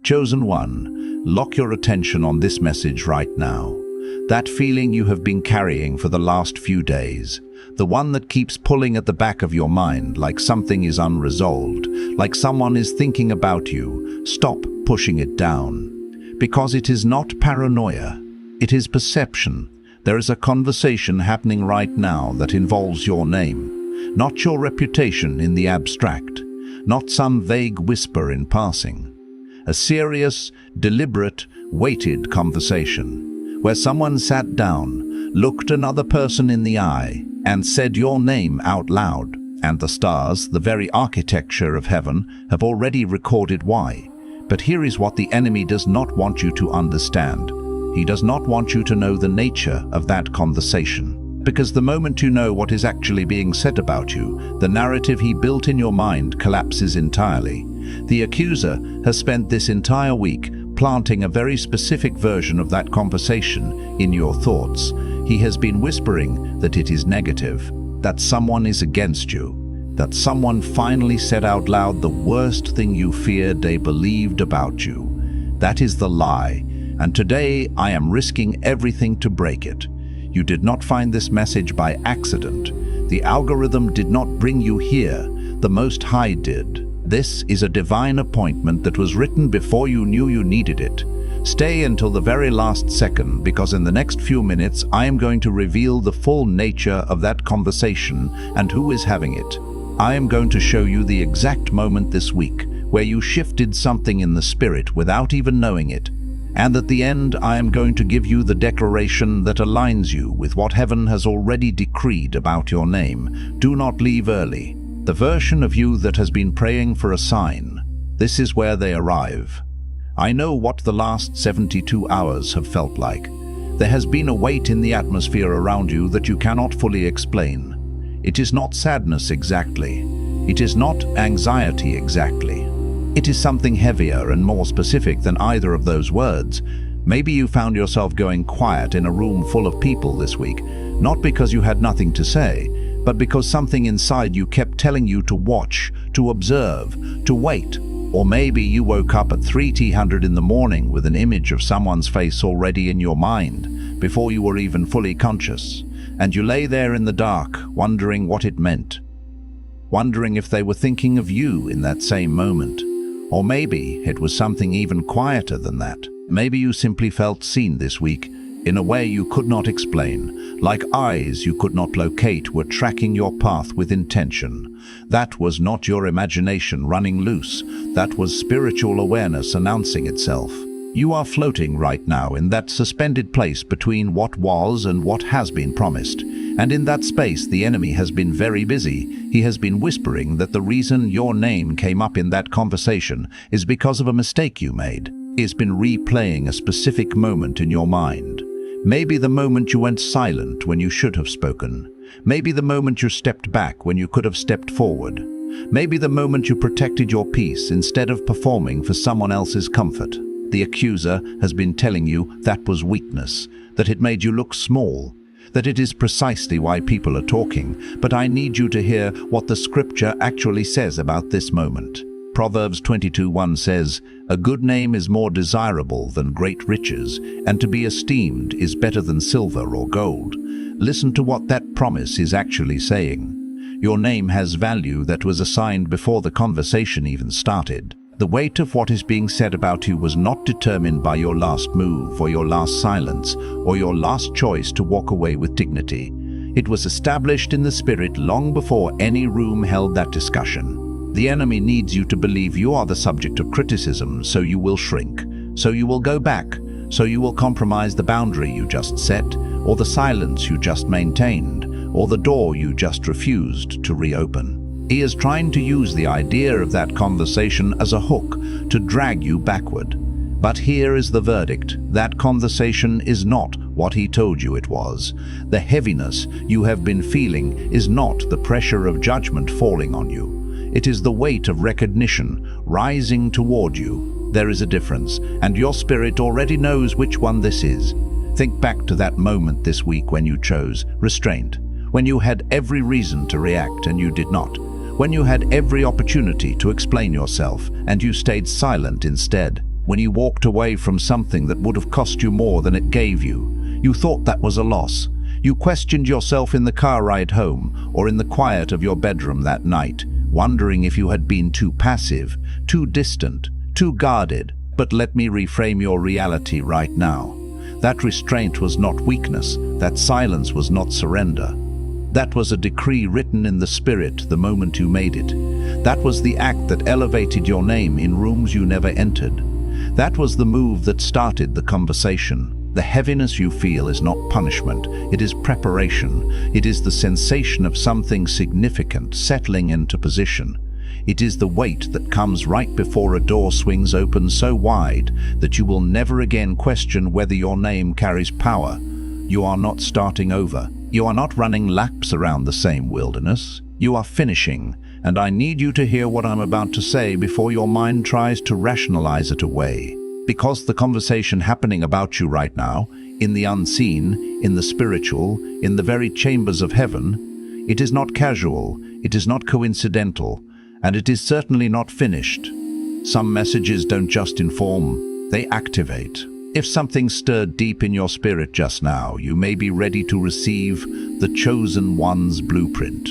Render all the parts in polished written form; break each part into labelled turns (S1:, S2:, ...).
S1: Chosen one, lock your attention on this message right now. That feeling you have been carrying for the last few days, the one that keeps pulling at the back of your mind like something is unresolved, like someone is thinking about you, stop pushing it down. Because it is not paranoia, it is perception. There is a conversation happening right now that involves your name, not your reputation in the abstract, not some vague whisper in passing. A serious, deliberate, weighted conversation, where someone sat down, looked another person in the eye, and said your name out loud. And the stars, the very architecture of heaven, have already recorded why. But here is what the enemy does not want you to understand. He does not want you to know the nature of that conversation. Because the moment you know what is actually being said about you, the narrative he built in your mind collapses entirely. The accuser has spent this entire week planting a very specific version of that conversation in your thoughts. He has been whispering that it is negative, that someone is against you, that someone finally said out loud the worst thing you feared they believed about you. That is the lie, and today I am risking everything to break it. You did not find this message by accident. The algorithm did not bring you here. The Most High did. This is a divine appointment that was written before you knew you needed it. Stay until the very last second, because in the next few minutes I am going to reveal the full nature of that conversation and who is having it. I am going to show you the exact moment this week where you shifted something in the spirit without even knowing it. And at the end, I am going to give you the declaration that aligns you with what heaven has already decreed about your name. Do not leave early. The version of you that has been praying for a sign, this is where they arrive. I know what the last 72 hours have felt like. There has been a weight in the atmosphere around you that you cannot fully explain. It is not sadness exactly. It is not anxiety exactly. It is something heavier and more specific than either of those words. Maybe you found yourself going quiet in a room full of people this week, not because you had nothing to say, but because something inside you kept telling you to watch, to observe, to wait. Or maybe you woke up at 3:00 in the morning with an image of someone's face already in your mind, before you were even fully conscious, and you lay there in the dark, wondering what it meant. Wondering if they were thinking of you in that same moment. Or maybe it was something even quieter than that. Maybe you simply felt seen this week in a way you could not explain, like eyes you could not locate were tracking your path with intention. That was not your imagination running loose. That was spiritual awareness announcing itself. You are floating right now in that suspended place between what was and what has been promised. And in that space, the enemy has been very busy. He has been whispering that the reason your name came up in that conversation is because of a mistake you made. He has been replaying a specific moment in your mind. Maybe the moment you went silent when you should have spoken. Maybe the moment you stepped back when you could have stepped forward. Maybe the moment you protected your peace instead of performing for someone else's comfort. The accuser has been telling you that was weakness, that it made you look small, that it is precisely why people are talking, but I need you to hear what the scripture actually says about this moment. Proverbs 22:1 says, "A good name is more desirable than great riches, and to be esteemed is better than silver or gold." Listen to what that promise is actually saying. Your name has value that was assigned before the conversation even started. The weight of what is being said about you was not determined by your last move or your last silence or your last choice to walk away with dignity. It was established in the spirit long before any room held that discussion. The enemy needs you to believe you are the subject of criticism, so you will shrink, so you will go back, so you will compromise the boundary you just set, or the silence you just maintained, or the door you just refused to reopen. He is trying to use the idea of that conversation as a hook to drag you backward. But here is the verdict. That conversation is not what he told you it was. The heaviness you have been feeling is not the pressure of judgment falling on you. It is the weight of recognition rising toward you. There is a difference, and your spirit already knows which one this is. Think back to that moment this week when you chose restraint, when you had every reason to react and you did not. When you had every opportunity to explain yourself and you stayed silent instead. when you walked away from something that would have cost you more than it gave you. You thought that was a loss. You questioned yourself in the car ride home or in the quiet of your bedroom that night, wondering if you had been too passive, too distant, too guarded. But let me reframe your reality right now. That restraint was not weakness. That silence was not surrender. That was a decree written in the spirit the moment you made it. That was the act that elevated your name in rooms you never entered. That was the move that started the conversation. The heaviness you feel is not punishment, it is preparation. It is the sensation of something significant settling into position. It is the weight that comes right before a door swings open so wide that you will never again question whether your name carries power. You are not starting over. You are not running laps around the same wilderness. You are finishing, and I need you to hear what I'm about to say before your mind tries to rationalize it away. Because the conversation happening about you right now, in the unseen, in the spiritual, in the very chambers of heaven, it is not casual, it is not coincidental, and it is certainly not finished. Some messages don't just inform, they activate. If something stirred deep in your spirit just now, you may be ready to receive the Chosen One's blueprint.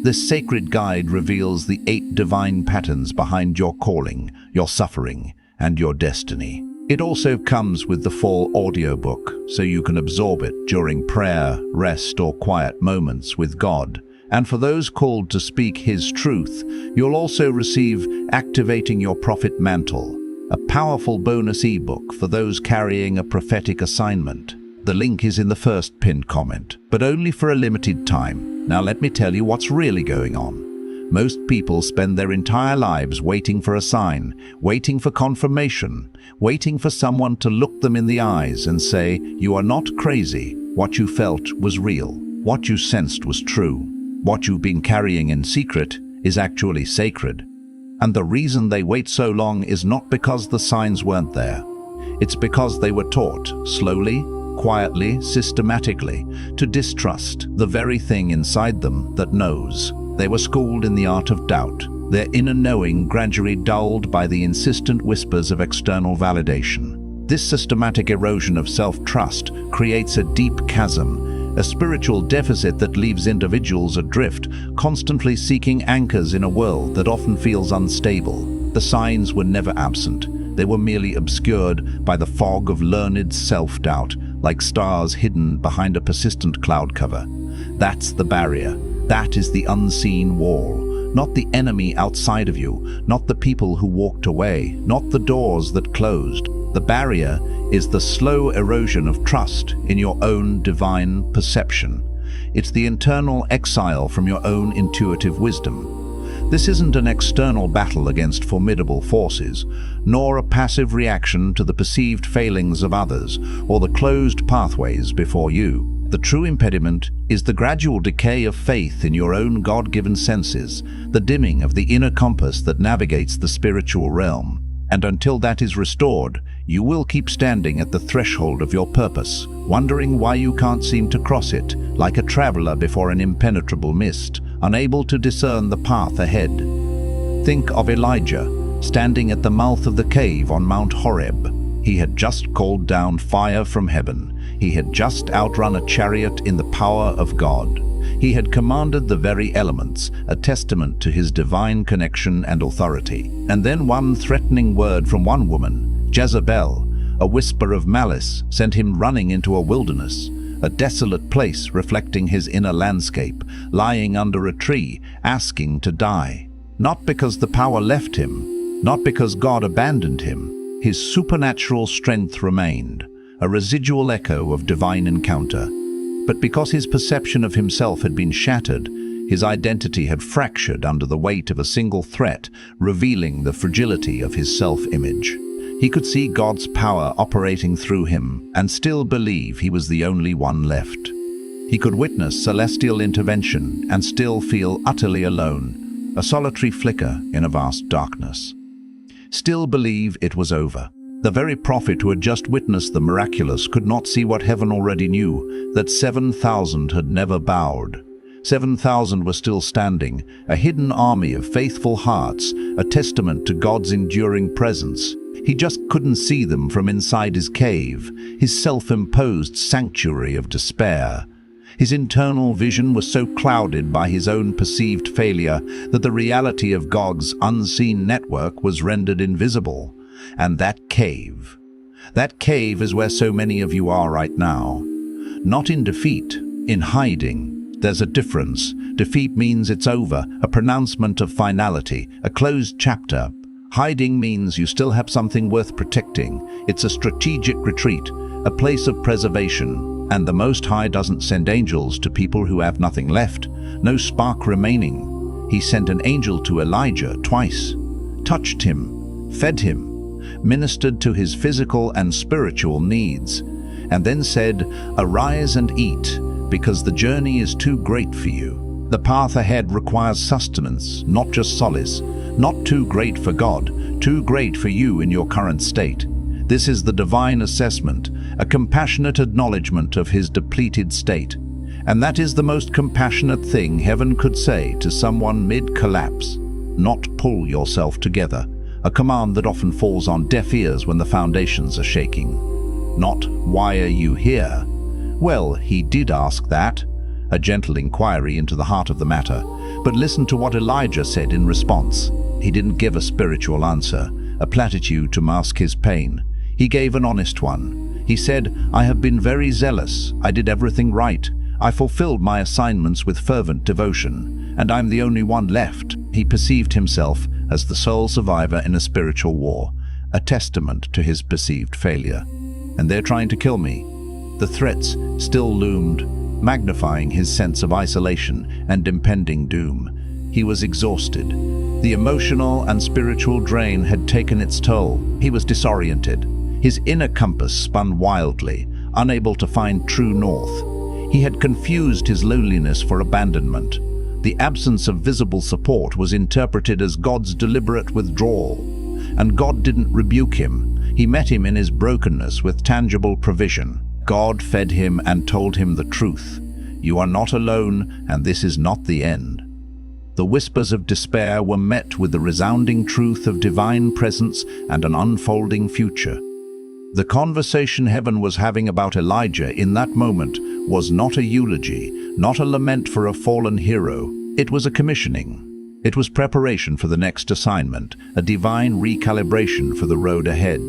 S1: This sacred guide reveals the 8 divine patterns behind your calling, your suffering, and your destiny. It also comes with the full audiobook, so you can absorb it during prayer, rest, or quiet moments with God. And for those called to speak His truth, you'll also receive Activating Your Prophet Mantle, a powerful bonus ebook for those carrying a prophetic assignment. The link is in the first pinned comment, but only for a limited time. Now let me tell you what's really going on. Most people spend their entire lives waiting for a sign, waiting for confirmation, waiting for someone to look them in the eyes and say, "You are not crazy. What you felt was real. What you sensed was true. What you've been carrying in secret is actually sacred." And the reason they wait so long is not because the signs weren't there. It's because they were taught, slowly, quietly, systematically, to distrust the very thing inside them that knows. They were schooled in the art of doubt, their inner knowing gradually dulled by the insistent whispers of external validation. This systematic erosion of self-trust creates a deep chasm, a spiritual deficit that leaves individuals adrift, constantly seeking anchors in a world that often feels unstable. The signs were never absent. They were merely obscured by the fog of learned self-doubt, like stars hidden behind a persistent cloud cover. That's the barrier. That is the unseen wall. Not the enemy outside of you, not the people who walked away, not the doors that closed. The barrier is the slow erosion of trust in your own divine perception. It's the internal exile from your own intuitive wisdom. This isn't an external battle against formidable forces, nor a passive reaction to the perceived failings of others or the closed pathways before you. The true impediment is the gradual decay of faith in your own God-given senses, the dimming of the inner compass that navigates the spiritual realm. And until that is restored, you will keep standing at the threshold of your purpose, wondering why you can't seem to cross it, like a traveler before an impenetrable mist, unable to discern the path ahead. Think of Elijah, standing at the mouth of the cave on Mount Horeb. He had just called down fire from heaven. He had just outrun a chariot in the power of God. He had commanded the very elements, a testament to his divine connection and authority. And then one threatening word from one woman, Jezebel, a whisper of malice, sent him running into a wilderness, a desolate place reflecting his inner landscape, lying under a tree, asking to die. Not because the power left him, not because God abandoned him. His supernatural strength remained, a residual echo of divine encounter. But because his perception of himself had been shattered, his identity had fractured under the weight of a single threat, revealing the fragility of his self-image. He could see God's power operating through him and still believe he was the only one left. He could witness celestial intervention and still feel utterly alone, a solitary flicker in a vast darkness. Still believe it was over. The very prophet who had just witnessed the miraculous could not see what heaven already knew, that 7,000 had never bowed. 7,000 were still standing, a hidden army of faithful hearts, a testament to God's enduring presence. He just couldn't see them from inside his cave, his self-imposed sanctuary of despair. His internal vision was so clouded by his own perceived failure that the reality of God's unseen network was rendered invisible. And that cave is where so many of you are right now. Not in defeat, in hiding. There's a difference. Defeat means it's over, a pronouncement of finality, a closed chapter. Hiding means you still have something worth protecting. It's a strategic retreat, a place of preservation. And the Most High doesn't send angels to people who have nothing left, no spark remaining. He sent an angel to Elijah twice, touched him, fed him, ministered to his physical and spiritual needs, and then said, "Arise and eat, because the journey is too great for you." The path ahead requires sustenance, not just solace. Not too great for God, too great for you in your current state. This is the divine assessment, a compassionate acknowledgement of his depleted state. And that is the most compassionate thing heaven could say to someone mid-collapse. Not pull yourself together, a command that often falls on deaf ears when the foundations are shaking. Not, "Why are you here?" Well, he did ask that, a gentle inquiry into the heart of the matter. But listen to what Elijah said in response. He didn't give a spiritual answer, a platitude to mask his pain. He gave an honest one. He said, "I have been very zealous. I did everything right. I fulfilled my assignments with fervent devotion, and I'm the only one left." He perceived himself as the sole survivor in a spiritual war, a testament to his perceived failure. "And they're trying to kill me." The threats still loomed, magnifying his sense of isolation and impending doom. He was exhausted. The emotional and spiritual drain had taken its toll. He was disoriented. His inner compass spun wildly, unable to find true north. He had confused his loneliness for abandonment. The absence of visible support was interpreted as God's deliberate withdrawal. And God didn't rebuke him. He met him in his brokenness with tangible provision. God fed him and told him the truth. You are not alone, and this is not the end. The whispers of despair were met with the resounding truth of divine presence and an unfolding future. The conversation heaven was having about Elijah in that moment was not a eulogy, not a lament for a fallen hero. It was a commissioning. It was preparation for the next assignment, a divine recalibration for the road ahead.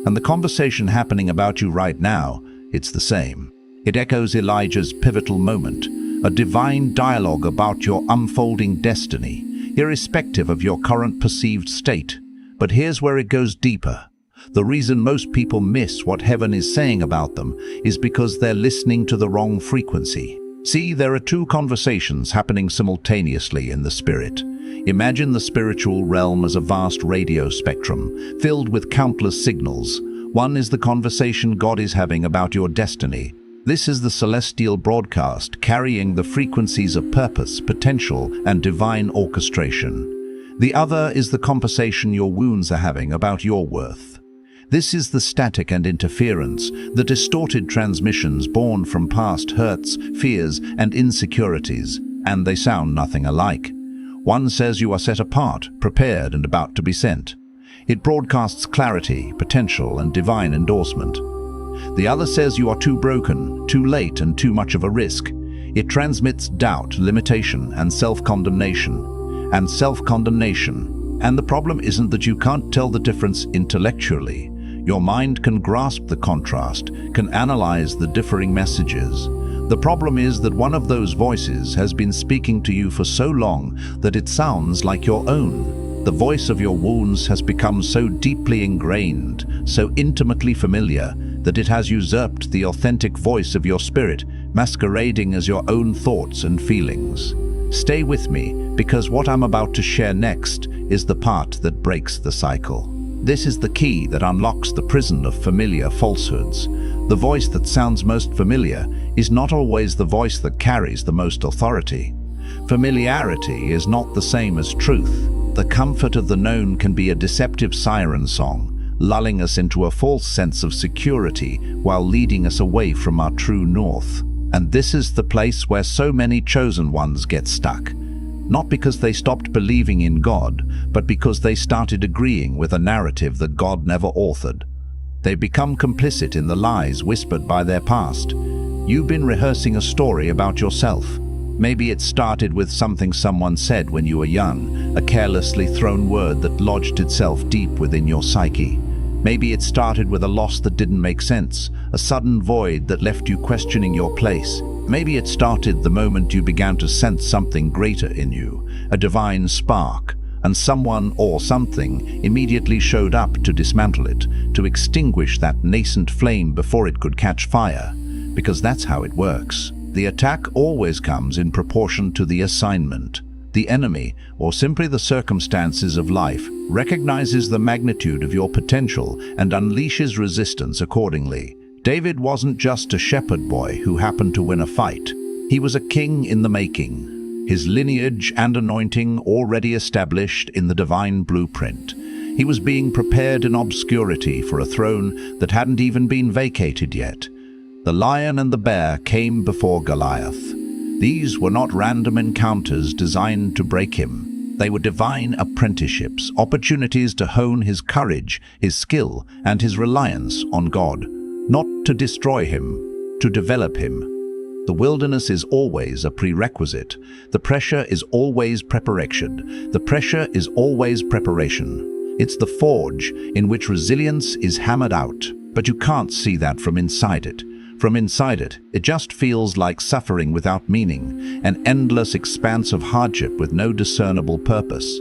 S1: And the conversation happening about you right now, it's the same. It echoes Elijah's pivotal moment, a divine dialogue about your unfolding destiny, irrespective of your current perceived state. But here's where it goes deeper. The reason most people miss what heaven is saying about them is because they're listening to the wrong frequency. See, there are two conversations happening simultaneously in the spirit. Imagine the spiritual realm as a vast radio spectrum, filled with countless signals. One is the conversation God is having about your destiny. This is the celestial broadcast carrying the frequencies of purpose, potential, and divine orchestration. The other is the conversation your wounds are having about your worth. This is the static and interference, the distorted transmissions born from past hurts, fears, and insecurities, and they sound nothing alike. One says you are set apart, prepared, and about to be sent. It broadcasts clarity, potential, and divine endorsement. The other says you are too broken, too late, and too much of a risk. It transmits doubt, limitation, and self-condemnation. And the problem isn't that you can't tell the difference intellectually. Your mind can grasp the contrast, can analyze the differing messages. The problem is that one of those voices has been speaking to you for so long that it sounds like your own. The voice of your wounds has become so deeply ingrained, so intimately familiar, that it has usurped the authentic voice of your spirit, masquerading as your own thoughts and feelings. Stay with me, because what I'm about to share next is the part that breaks the cycle. This is the key that unlocks the prison of familiar falsehoods. The voice that sounds most familiar is not always the voice that carries the most authority. Familiarity is not the same as truth. The comfort of the known can be a deceptive siren song, lulling us into a false sense of security while leading us away from our true north. And this is the place where so many chosen ones get stuck. not because they stopped believing in God, but because they started agreeing with a narrative that God never authored. They become complicit in the lies whispered by their past. You've been rehearsing a story about yourself. Maybe it started with something someone said when you were young, a carelessly thrown word that lodged itself deep within your psyche. Maybe it started with a loss that didn't make sense, a sudden void that left you questioning your place. Maybe it started the moment you began to sense something greater in you, a divine spark, and someone or something immediately showed up to dismantle it, to extinguish that nascent flame before it could catch fire. Because that's how it works. The attack always comes in proportion to the assignment. The enemy, or simply the circumstances of life, recognizes the magnitude of your potential and unleashes resistance accordingly. David wasn't just a shepherd boy who happened to win a fight. He was a king in the making, his lineage and anointing already established in the divine blueprint. He was being prepared in obscurity for a throne that hadn't even been vacated yet. The lion and the bear came before Goliath. These were not random encounters designed to break him. They were divine apprenticeships, opportunities to hone his courage, his skill, and his reliance on God. Not to destroy him, to develop him. The wilderness is always a prerequisite. The pressure is always preparation. The pressure is always preparation. It's the forge in which resilience is hammered out, but you can't see that from inside it. From inside it, it just feels like suffering without meaning, an endless expanse of hardship with no discernible purpose.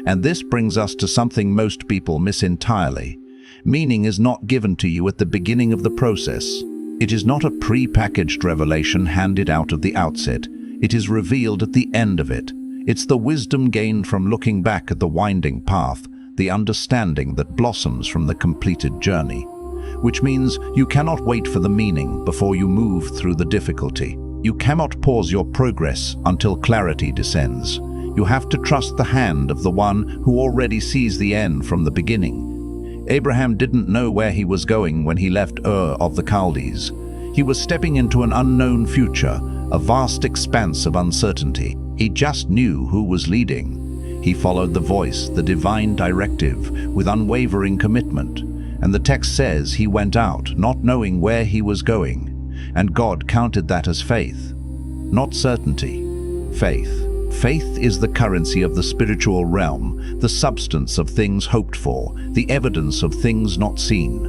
S1: And this brings us to something most people miss entirely. Meaning is not given to you at the beginning of the process. It is not a pre-packaged revelation handed out at the outset. It is revealed at the end of it. It's the wisdom gained from looking back at the winding path, the understanding that blossoms from the completed journey. Which means you cannot wait for the meaning before you move through the difficulty. You cannot pause your progress until clarity descends. You have to trust the hand of the one who already sees the end from the beginning. Abraham didn't know where he was going when he left Ur of the Chaldees. He was stepping into an unknown future, a vast expanse of uncertainty. He just knew who was leading. He followed the voice, the divine directive, with unwavering commitment. And the text says he went out, not knowing where he was going. And God counted that as faith. Not certainty. Faith. Faith is the currency of the spiritual realm, the substance of things hoped for, the evidence of things not seen.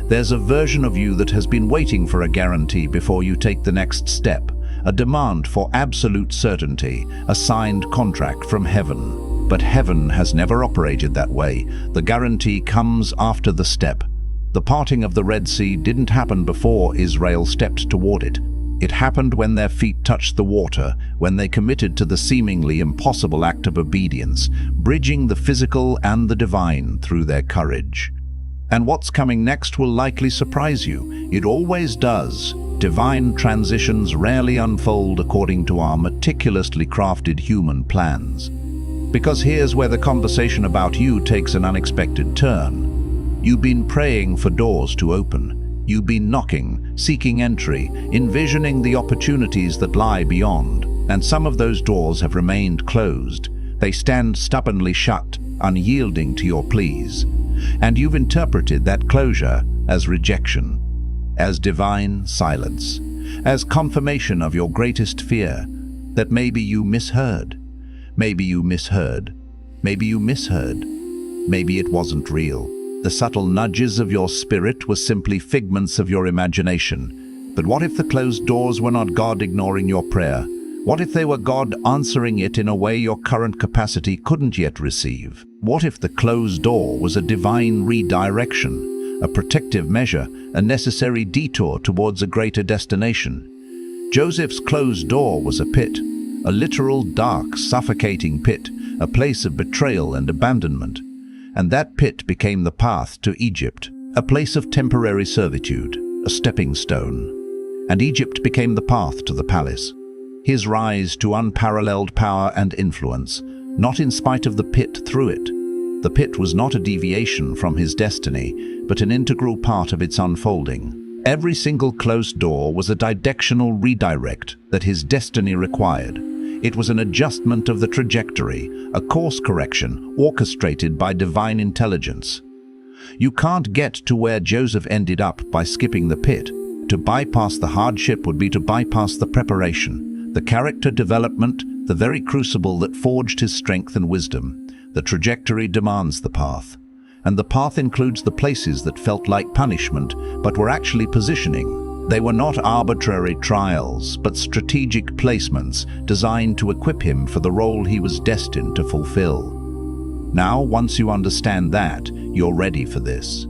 S1: There's a version of you that has been waiting for a guarantee before you take the next step, a demand for absolute certainty, a signed contract from heaven. But heaven has never operated that way. The guarantee comes after the step. The parting of the Red Sea didn't happen before Israel stepped toward it. It happened when their feet touched the water, when they committed to the seemingly impossible act of obedience, bridging the physical and the divine through their courage. And what's coming next will likely surprise you. It always does. Divine transitions rarely unfold according to our meticulously crafted human plans. Because here's where the conversation about you takes an unexpected turn. You've been praying for doors to open. You've been knocking, seeking entry, envisioning the opportunities that lie beyond. And some of those doors have remained closed. They stand stubbornly shut, unyielding to your pleas. And you've interpreted that closure as rejection, as divine silence, as confirmation of your greatest fear, that maybe you misheard. Maybe you misheard. Maybe you misheard. Maybe it wasn't real. The subtle nudges of your spirit were simply figments of your imagination. But what if the closed doors were not God ignoring your prayer? What if they were God answering it in a way your current capacity couldn't yet receive? What if the closed door was a divine redirection, a protective measure, a necessary detour towards a greater destination? Joseph's closed door was a pit. A literal, dark, suffocating pit, a place of betrayal and abandonment. And that pit became the path to Egypt, a place of temporary servitude, a stepping stone. And Egypt became the path to the palace, his rise to unparalleled power and influence, not in spite of the pit through it. The pit was not a deviation from his destiny, but an integral part of its unfolding. Every single closed door was a directional redirect that his destiny required. It was an adjustment of the trajectory, a course correction orchestrated by divine intelligence. You can't get to where Joseph ended up by skipping the pit. To bypass the hardship would be to bypass the preparation, the character development, the very crucible that forged his strength and wisdom. The trajectory demands the path. And the path includes the places that felt like punishment, but were actually positioning. They were not arbitrary trials, but strategic placements designed to equip him for the role he was destined to fulfill. Now, once you understand that, you're ready for this.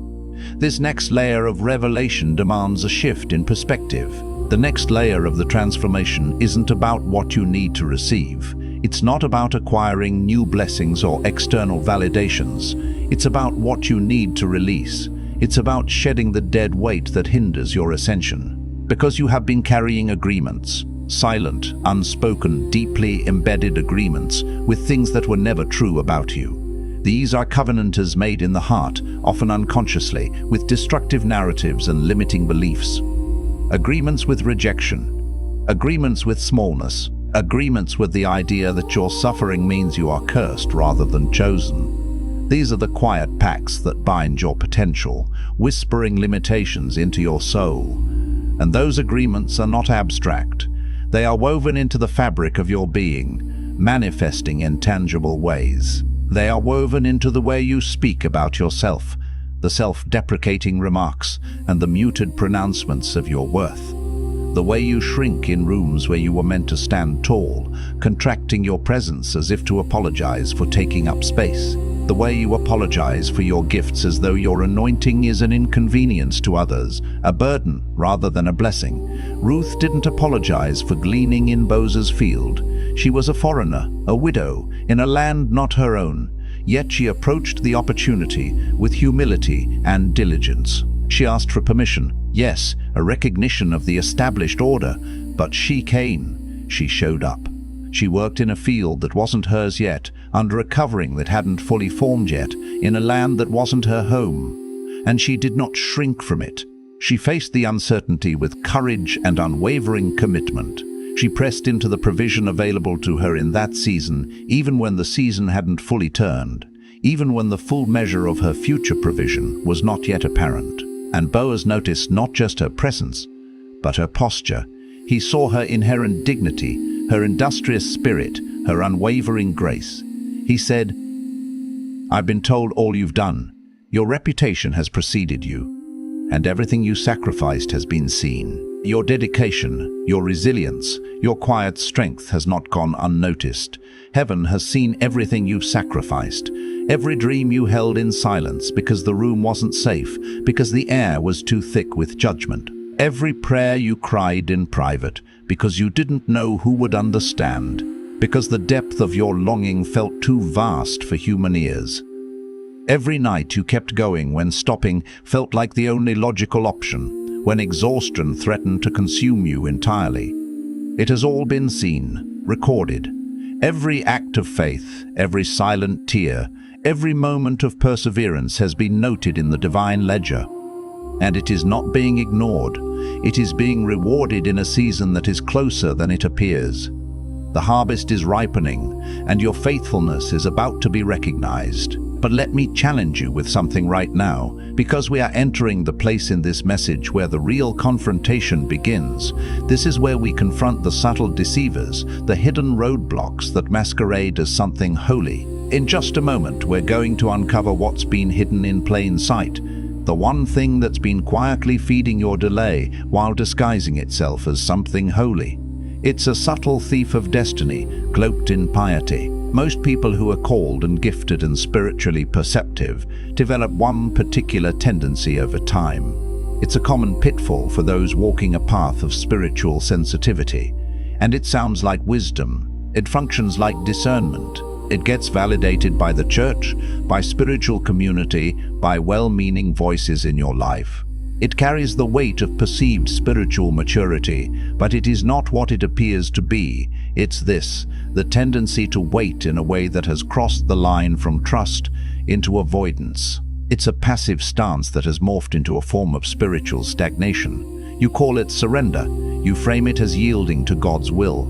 S1: This next layer of revelation demands a shift in perspective. The next layer of the transformation isn't about what you need to receive. It's not about acquiring new blessings or external validations. It's about what you need to release. It's about shedding the dead weight that hinders your ascension. Because you have been carrying agreements, silent, unspoken, deeply embedded agreements with things that were never true about you. These are covenanters made in the heart, often unconsciously, with destructive narratives and limiting beliefs. Agreements with rejection, agreements with smallness, agreements with the idea that your suffering means you are cursed rather than chosen. These are the quiet pacts that bind your potential, whispering limitations into your soul. And those agreements are not abstract. They are woven into the fabric of your being, manifesting in tangible ways. They are woven into the way you speak about yourself, the self-deprecating remarks and the muted pronouncements of your worth. The way you shrink in rooms where you were meant to stand tall, contracting your presence as if to apologize for taking up space. The way you apologize for your gifts as though your anointing is an inconvenience to others, a burden rather than a blessing. Ruth didn't apologize for gleaning in Boaz's field. She was a foreigner, a widow, in a land not her own. Yet she approached the opportunity with humility and diligence. She asked for permission, yes, a recognition of the established order, but she came. She showed up. She worked in a field that wasn't hers yet, under a covering that hadn't fully formed yet, in a land that wasn't her home. And she did not shrink from it. She faced the uncertainty with courage and unwavering commitment. She pressed into the provision available to her in that season, even when the season hadn't fully turned, even when the full measure of her future provision was not yet apparent. And Boaz noticed not just her presence, but her posture. He saw her inherent dignity, her industrious spirit, her unwavering grace. He said, "I've been told all you've done. Your reputation has preceded you, and everything you sacrificed has been seen. Your dedication, your resilience, your quiet strength has not gone unnoticed. Heaven has seen everything you've sacrificed, every dream you held in silence because the room wasn't safe, because the air was too thick with judgment. Every prayer you cried in private because you didn't know who would understand, because the depth of your longing felt too vast for human ears. Every night you kept going when stopping felt like the only logical option, when exhaustion threatened to consume you entirely. It has all been seen, recorded. Every act of faith, every silent tear, every moment of perseverance has been noted in the divine ledger. And it is not being ignored. It is being rewarded in a season that is closer than it appears. The harvest is ripening, and your faithfulness is about to be recognized. But let me challenge you with something right now, because we are entering the place in this message where the real confrontation begins. This is where we confront the subtle deceivers, the hidden roadblocks that masquerade as something holy. In just a moment, we're going to uncover what's been hidden in plain sight, the one thing that's been quietly feeding your delay while disguising itself as something holy. It's a subtle thief of destiny, cloaked in piety. Most people who are called and gifted and spiritually perceptive develop one particular tendency over time. It's a common pitfall for those walking a path of spiritual sensitivity. And it sounds like wisdom. It functions like discernment. It gets validated by the church, by spiritual community, by well-meaning voices in your life. It carries the weight of perceived spiritual maturity, but it is not what it appears to be. It's this, the tendency to wait in a way that has crossed the line from trust into avoidance. It's a passive stance that has morphed into a form of spiritual stagnation. You call it surrender. You frame it as yielding to God's will.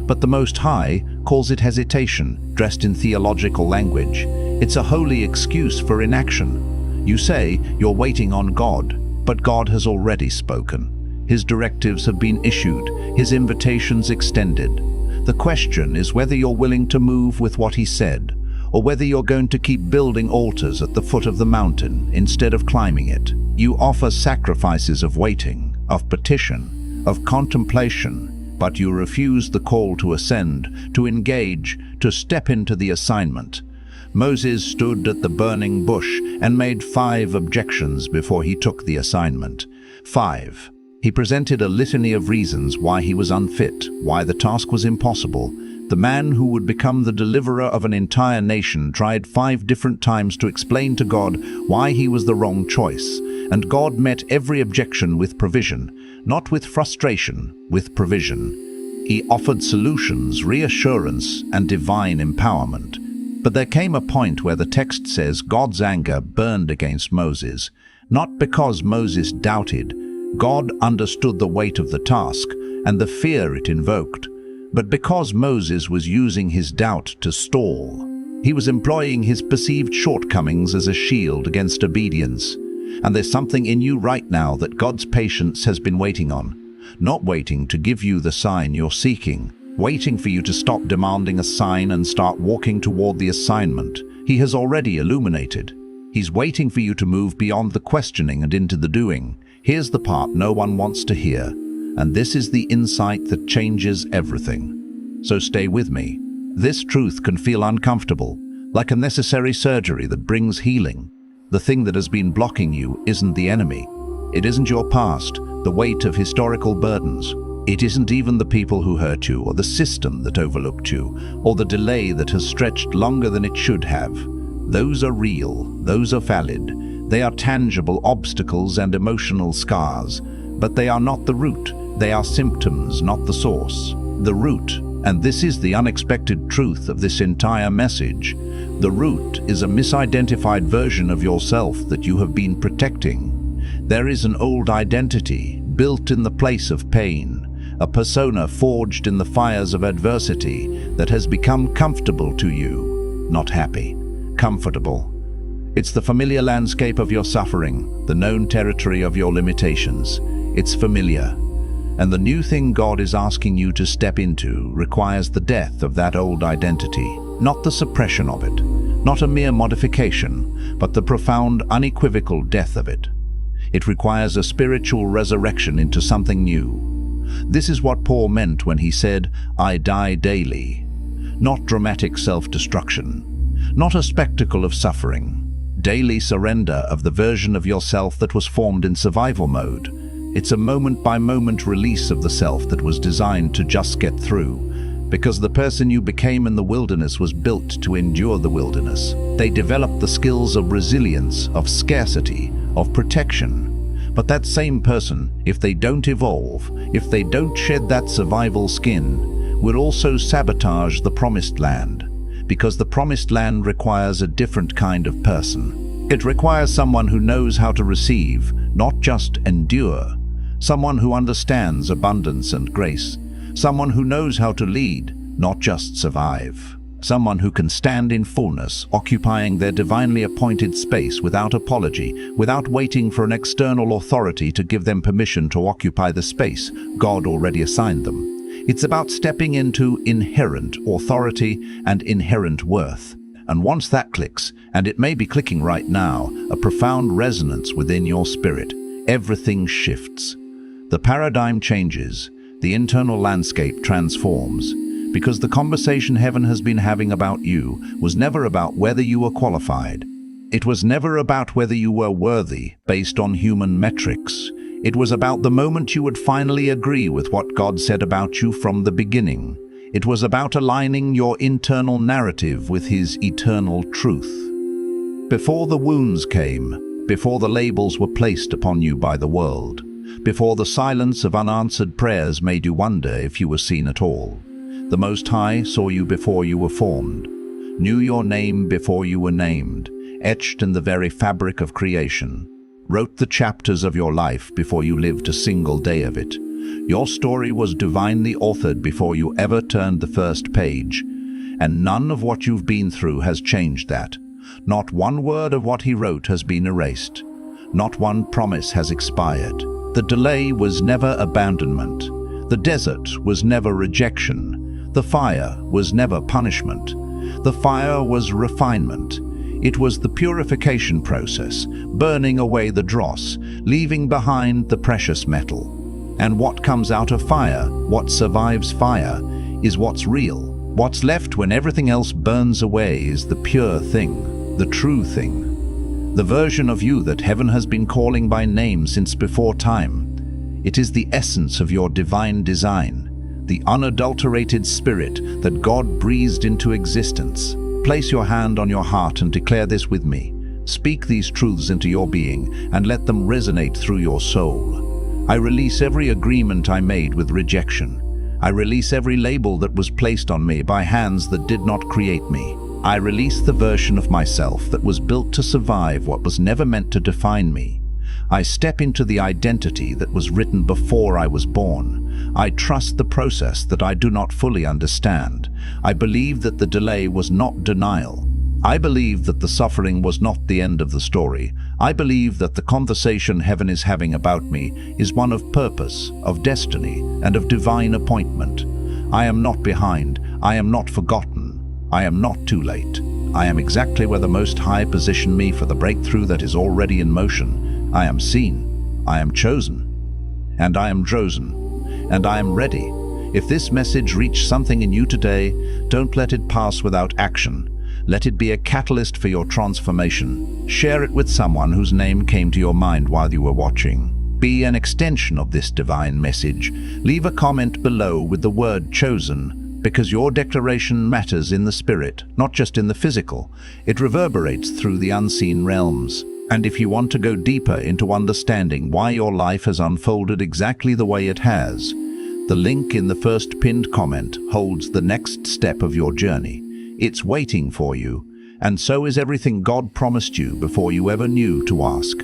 S1: But the Most High, calls it hesitation, dressed in theological language. It's a holy excuse for inaction. You say you're waiting on God, but God has already spoken. His directives have been issued, his invitations extended. The question is whether you're willing to move with what he said, or whether you're going to keep building altars at the foot of the mountain instead of climbing it. You offer sacrifices of waiting, of petition, of contemplation, but you refuse the call to ascend, to engage, to step into the assignment. Moses stood at the burning bush and made 5 objections before he took the assignment. 5. He presented a litany of reasons why he was unfit, why the task was impossible. The man who would become the deliverer of an entire nation tried 5 different times to explain to God why he was the wrong choice, and God met every objection with provision, not with frustration, with provision. He offered solutions, reassurance, and divine empowerment. But there came a point where the text says God's anger burned against Moses, not because Moses doubted. God understood the weight of the task and the fear it invoked, but because Moses was using his doubt to stall. He was employing his perceived shortcomings as a shield against obedience. And there's something in you right now that God's patience has been waiting on. Not waiting to give you the sign you're seeking, waiting for you to stop demanding a sign and start walking toward the assignment he has already illuminated. He's waiting for you to move beyond the questioning and into the doing. Here's the part no one wants to hear, and this is the insight that changes everything. So stay with me. This truth can feel uncomfortable, like a necessary surgery that brings healing. The thing that has been blocking you isn't the enemy. It isn't your past, the weight of historical burdens. It isn't even the people who hurt you, or the system that overlooked you, or the delay that has stretched longer than it should have. Those are real, those are valid. They are tangible obstacles and emotional scars, but they are not the root. They are symptoms, not the source. The root, and this is the unexpected truth of this entire message, the root is a misidentified version of yourself that you have been protecting. There is an old identity built in the place of pain, a persona forged in the fires of adversity that has become comfortable to you, not happy, comfortable. It's the familiar landscape of your suffering, the known territory of your limitations. It's familiar. And the new thing God is asking you to step into requires the death of that old identity, not the suppression of it, not a mere modification, but the profound, unequivocal death of it. It requires a spiritual resurrection into something new. This is what Paul meant when he said, "I die daily." Not dramatic self-destruction, not a spectacle of suffering. Daily surrender of the version of yourself that was formed in survival mode. It's a moment-by-moment release of the self that was designed to just get through, because the person you became in the wilderness was built to endure the wilderness. They developed the skills of resilience, of scarcity, of protection. But that same person, if they don't evolve, if they don't shed that survival skin, will also sabotage the promised land. Because the promised land requires a different kind of person. It requires someone who knows how to receive, not just endure. Someone who understands abundance and grace. Someone who knows how to lead, not just survive. Someone who can stand in fullness, occupying their divinely appointed space without apology, without waiting for an external authority to give them permission to occupy the space God already assigned them. It's about stepping into inherent authority and inherent worth. And once that clicks, and it may be clicking right now, a profound resonance within your spirit, everything shifts. The paradigm changes, the internal landscape transforms, because the conversation heaven has been having about you was never about whether you were qualified. It was never about whether you were worthy based on human metrics. It was about the moment you would finally agree with what God said about you from the beginning. It was about aligning your internal narrative with His eternal truth. Before the wounds came, before the labels were placed upon you by the world, before the silence of unanswered prayers made you wonder if you were seen at all, the Most High saw you before you were formed, knew your name before you were named, etched in the very fabric of creation, wrote the chapters of your life before you lived a single day of it. Your story was divinely authored before you ever turned the first page. and none of what you've been through has changed that. Not one word of what he wrote has been erased. Not one promise has expired. The delay was never abandonment. The desert was never rejection. The fire was never punishment. The fire was refinement. It was the purification process, burning away the dross, leaving behind the precious metal. And what comes out of fire, what survives fire, is what's real. What's left when everything else burns away is the pure thing, the true thing. The version of you that heaven has been calling by name since before time. It is the essence of your divine design, the unadulterated spirit that God breathed into existence. Place your hand on your heart and declare this with me. Speak these truths into your being and let them resonate through your soul. I release every agreement I made with rejection. I release every label that was placed on me by hands that did not create me. I release the version of myself that was built to survive what was never meant to define me. I step into the identity that was written before I was born. I trust the process that I do not fully understand. I believe that the delay was not denial. I believe that the suffering was not the end of the story. I believe that the conversation heaven is having about me is one of purpose, of destiny, and of divine appointment. I am not behind. I am not forgotten. I am not too late. I am exactly where the Most High positioned me for the breakthrough that is already in motion. I am seen. I am chosen. And I am chosen. And I am ready. If this message reached something in you today, don't let it pass without action. Let it be a catalyst for your transformation. Share it with someone whose name came to your mind while you were watching. Be an extension of this divine message. Leave a comment below with the word chosen, because your declaration matters in the spirit, not just in the physical. It reverberates through the unseen realms. And if you want to go deeper into understanding why your life has unfolded exactly the way it has, the link in the first pinned comment holds the next step of your journey. It's waiting for you, and so is everything God promised you before you ever knew to ask.